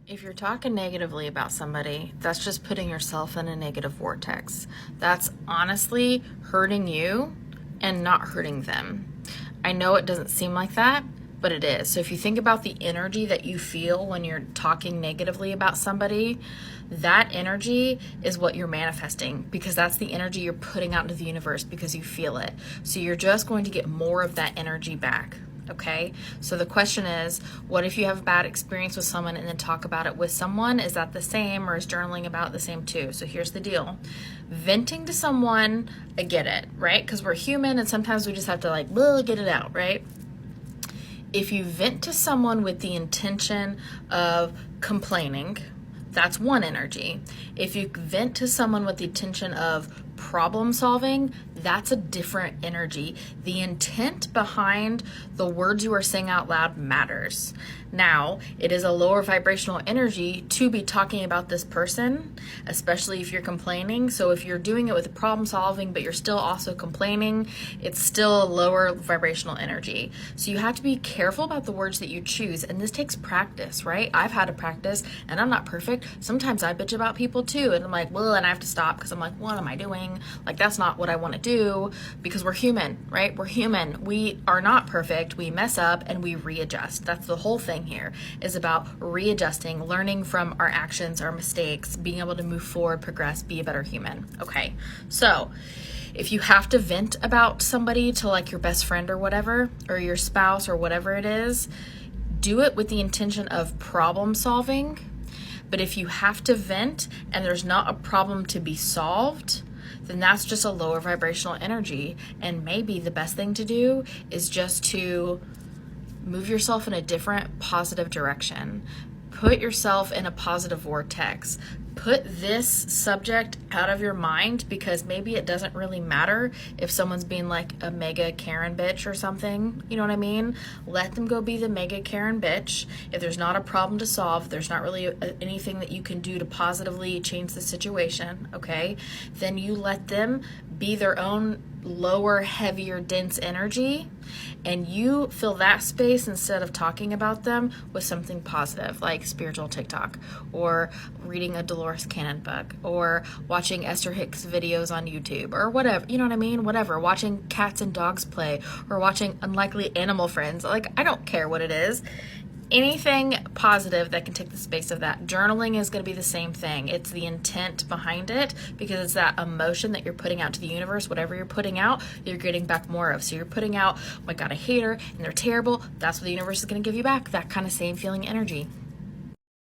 If you're talking negatively about somebody, that's just putting yourself in a negative vortex. That's honestly hurting you and not hurting them. I know it doesn't seem like that, but it is. So if you think about the energy that you feel when you're talking negatively about somebody, that energy is what you're manifesting, because that's the energy you're putting out into the universe because you feel it. So you're just going to get more of that energy back. Okay, so the question is, what if you have a bad experience with someone and then talk about it with someone? Is that the same, or is journaling about the same too? So here's the deal. Venting to someone, I get it, right? Because we're human and sometimes we just have to like, get it out, right? If you vent to someone with the intention of complaining, that's one energy. If you vent to someone with the intention of problem solving, that's a different energy. The intent behind the words you are saying out loud matters. Now, it is a lower vibrational energy to be talking about this person, especially if you're complaining. So if you're doing it with problem solving, but you're still also complaining, it's still a lower vibrational energy. So you have to be careful about the words that you choose. And this takes practice, right? I've had to practice and I'm not perfect. Sometimes I bitch about people too. And I'm like, and I have to stop because I'm like, what am I doing? Like, that's not what I want to do, because we're human, right? We're human. We are not perfect. We mess up and we readjust. That's the whole thing here, is about readjusting, learning from our actions, our mistakes, being able to move forward, progress, be a better human. Okay. So if you have to vent about somebody to like your best friend or whatever, or your spouse or whatever it is, do it with the intention of problem solving. But if you have to vent and there's not a problem to be solved, then that's just a lower vibrational energy. And maybe the best thing to do is just to move yourself in a different positive direction. Put yourself in a positive vortex. Put this subject out of your mind, because maybe it doesn't really matter if someone's being like a mega Karen bitch or something. You know what I mean? Let them go be the mega Karen bitch. If there's not a problem to solve, there's not really anything that you can do to positively change the situation, okay? Then you let them be their own lower, heavier, dense energy, and you fill that space instead of talking about them with something positive, like spiritual TikTok, or reading a Dolores Cannon book, or watching Esther Hicks videos on YouTube, or whatever, you know what I mean? Whatever, watching cats and dogs play, or watching Unlikely Animal Friends. Like, I don't care what it is. Anything positive that can take the space of that. Journaling is going to be the same thing. It's the intent behind it, because it's that emotion that you're putting out to the universe. Whatever you're putting out, you're getting back more of. So you're putting out, oh my God, I hate her and they're terrible. That's what the universe is going to give you back. That kind of same feeling energy.